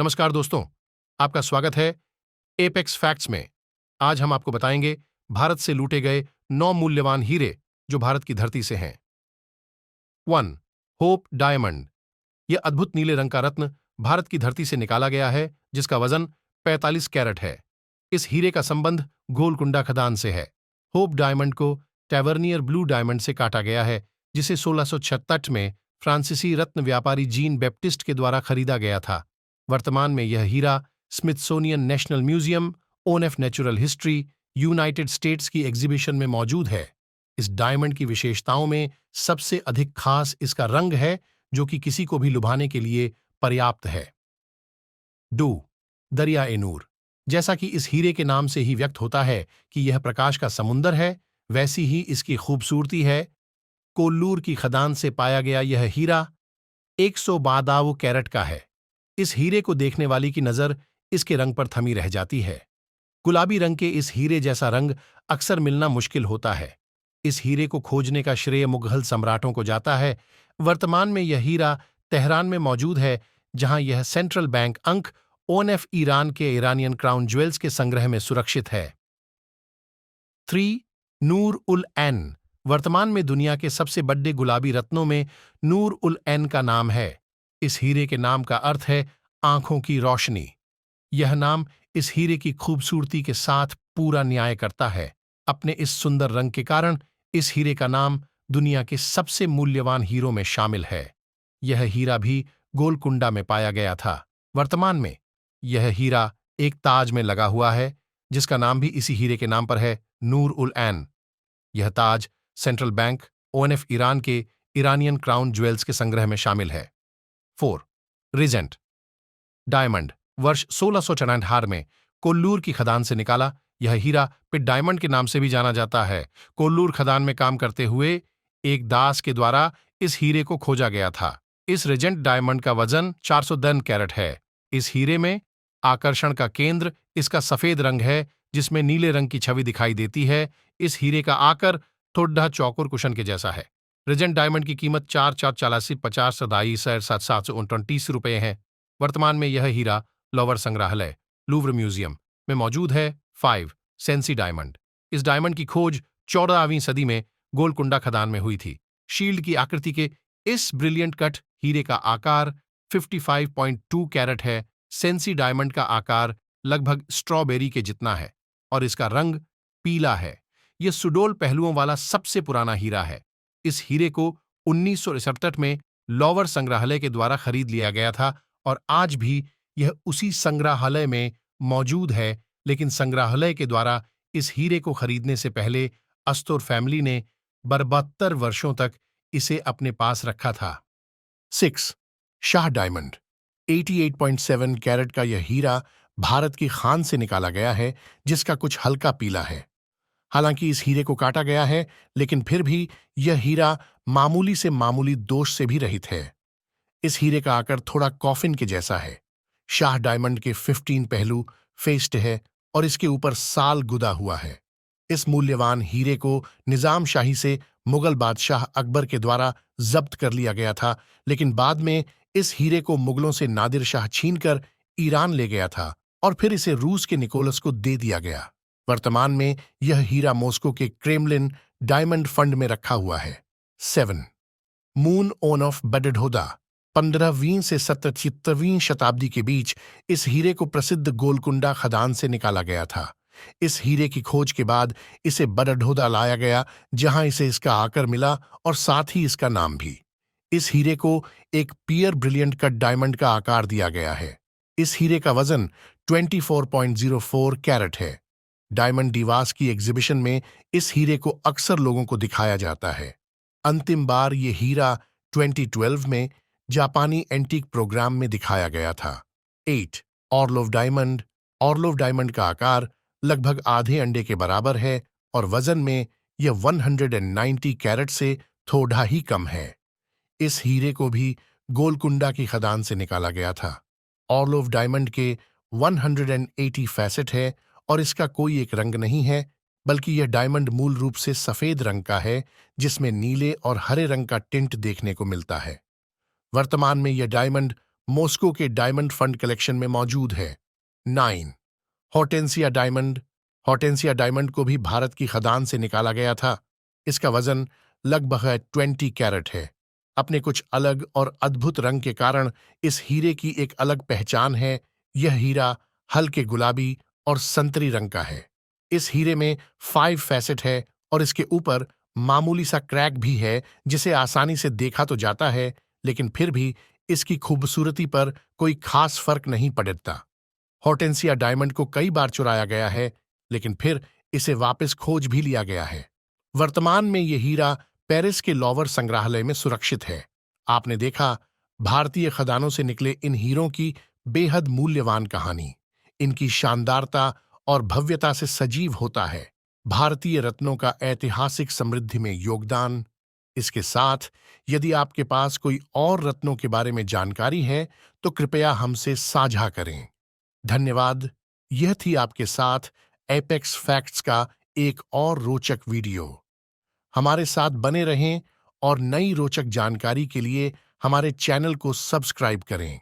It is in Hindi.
नमस्कार दोस्तों, आपका स्वागत है एपेक्स फैक्ट्स में। आज हम आपको बताएंगे भारत से लूटे गए 9 मूल्यवान हीरे जो भारत की धरती से हैं। 1. Hope diamond. यह अद्भुत नीले रंग का रत्न भारत की धरती से निकाला गया है, जिसका वजन 45 कैरेट है। इस हीरे का संबंध गोलकुंडा खदान से है। होप डायमंड को टैवर्नियर ब्लू डायमंड से काटा गया है, जिसे 1666 में फ्रांसीसी रत्न व्यापारी जीन बैप्टिस्ट के द्वारा खरीदा गया था। वर्तमान में यह हीरा Smithsonian National Museum, of Natural History, United States की एग्जीबिशन में मौजूद है। इस डायमंड की विशेषताओं में सबसे अधिक खास इसका रंग है, जो कि किसी को भी लुभाने के लिए पर्याप्त है। 2. दरिया ए नूर। जैसा कि इस हीरे के नाम से ही व्यक्त होता है कि यह प्रकाश का समुंदर है, वैसी ही इसकी खूबसूरती है। कोल्लूर की खदान से पाया गया यह हीरा 152 कैरेट का है। इस हीरे को देखने वाली की नजर इसके रंग पर थमी रह जाती है। गुलाबी रंग के इस हीरे जैसा रंग अक्सर मिलना मुश्किल होता है। इस हीरे को खोजने का श्रेय मुगल सम्राटों को जाता है। वर्तमान में यह हीरा तेहरान में मौजूद है, जहां यह सेंट्रल बैंक अंक ओएनएफ ईरान के इरानियन क्राउन ज्वेल्स के संग्रह में सुरक्षित है। 3. नूर उल एन। वर्तमान में दुनिया के सबसे बड़े गुलाबी रत्नों में नूर उल एन का नाम है। इस हीरे के नाम का अर्थ है आंखों की रोशनी। यह नाम इस हीरे की खूबसूरती के साथ पूरा न्याय करता है। अपने इस सुंदर रंग के कारण इस हीरे का नाम दुनिया के सबसे मूल्यवान हीरों में शामिल है। यह हीरा भी गोलकुंडा में पाया गया था। वर्तमान में यह हीरा एक ताज में लगा हुआ है, जिसका नाम भी इसी हीरे के नाम पर है, नूर उल एन। यह ताज सेंट्रल बैंक ओएनएफ ईरान के इरानियन क्राउन ज्वेल्स के संग्रह में शामिल है। 4. Regent diamond. वर्ष 1664 में कोल्लूर की खदान से निकाला यह हीरा पिट डायमंड के नाम से भी जाना जाता है। कोल्लूर खदान में काम करते हुए एक दास के द्वारा इस हीरे को खोजा गया था। इस रिजेंट डायमंड का वजन 410 कैरेट है। इस हीरे में आकर्षण का केंद्र इसका सफेद रंग है, जिसमें नीले रंग की छवि दिखाई देती है। इस हीरे का आकर थोड़ा चौकोर कुशन के जैसा है। रिजेंट डायमंड की कीमत 4,4,40,50,729 रुपये है। वर्तमान में यह हीरा लॉवर संग्रहालय लूव्र म्यूजियम में मौजूद है। 5. Sensi diamond. इस डायमंड की खोज 14वीं सदी में गोलकुंडा खदान में हुई थी। शील्ड की आकृति के इस ब्रिलियंट कट हीरे का आकार 55.2 कैरेट है। सेंसी डायमंड का आकार लगभग स्ट्रॉबेरी के जितना है और इसका रंग पीला है। यह सुडोल पहलुओं वाला सबसे पुराना हीरा है। इस हीरे को 1967 में लॉवर संग्रहालय के द्वारा खरीद लिया गया था और आज भी यह उसी संग्रहालय में मौजूद है, लेकिन संग्रहालय के द्वारा इस हीरे को खरीदने से पहले अस्तोर फैमिली ने 72 वर्षों तक इसे अपने पास रखा था। 6. शाह डायमंड। 88.7 कैरेट का यह हीरा भारत की खान से निकाला गया है, जिसका कुछ हल्का पीला है। हालांकि इस हीरे को काटा गया है, लेकिन फिर भी यह हीरा मामूली से मामूली दोष से भी रहित है। इस हीरे का आकार थोड़ा कॉफिन के जैसा है। शाह डायमंड के 15 पहलू फेस्ड है और इसके ऊपर साल गुदा हुआ है। इस मूल्यवान हीरे को निजाम शाही से मुगल बादशाह अकबर के द्वारा जब्त कर लिया गया था, लेकिन बाद में इस हीरे को मुगलों से नादिर शाह छीनकर ईरान ले गया था और फिर इसे रूस के निकोलस को दे दिया गया। वर्तमान में यह हीरा मॉस्को के क्रेमलिन डायमंड फंड में रखा हुआ है। 7. मून ओन ऑफ बडडोदा। 15वीं से 17वीं शताब्दी के बीच इस हीरे को प्रसिद्ध गोलकुंडा खदान से निकाला गया था। इस हीरे की खोज के बाद इसे बडडोदा लाया गया, जहां इसे इसका आकर मिला और साथ ही इसका नाम भी। इस हीरे को एक पियर ब्रिलियंट कट डायमंड का आकार दिया गया है। इस हीरे का वजन 24.04 कैरेट है। डायमंड डिवास की एग्जीबिशन में इस हीरे को अक्सर लोगों को दिखाया जाता है। अंतिम बार ये हीरा 2012 में जापानी एंटीक प्रोग्राम में दिखाया गया था। 8. ऑर्लोव डायमंड। ऑर्लोव डायमंड का आकार लगभग आधे अंडे के बराबर है और वजन में यह 190 कैरेट से थोड़ा ही कम है। इस हीरे को भी गोलकुंडा की खदान से निकाला गया था। ऑर्लोव डायमंड के 180 फैसेट है और इसका कोई एक रंग नहीं है, बल्कि यह डायमंड मूल रूप से सफेद रंग का है, जिसमें नीले और हरे रंग का टिंट देखने को मिलता है। वर्तमान में यह डायमंड मॉस्को के डायमंड फंड कलेक्शन में मौजूद है। 9 हॉर्टेंसिया डायमंड। हॉर्टेंसिया डायमंड को भी भारत की खदान से निकाला गया था। इसका वजन लगभग 20 कैरेट है। अपने कुछ अलग और अद्भुत रंग के कारण इस हीरे की एक अलग पहचान है। यह हीरा हल्के गुलाबी और संतरी रंग का है। इस हीरे में 5 फैसेट है और इसके ऊपर मामूली सा क्रैक भी है, जिसे आसानी से देखा तो जाता है, लेकिन फिर भी इसकी खूबसूरती पर कोई खास फर्क नहीं पड़ता। हॉर्टेंसिया डायमंड को कई बार चुराया गया है, लेकिन फिर इसे वापस खोज भी लिया गया है। वर्तमान में यह हीरा पेरिस के लॉवर संग्रहालय में सुरक्षित है। आपने देखा, भारतीय खदानों से निकले इन हीरों की बेहद मूल्यवान कहानी, इनकी शानदारता और भव्यता से सजीव होता है भारतीय रत्नों का ऐतिहासिक समृद्धि में योगदान। इसके साथ यदि आपके पास कोई और रत्नों के बारे में जानकारी है, तो कृपया हमसे साझा करें। धन्यवाद। यह थी आपके साथ एपेक्स फैक्ट्स का एक और रोचक वीडियो। हमारे साथ बने रहें और नई रोचक जानकारी के लिए हमारे चैनल को सब्सक्राइब करें।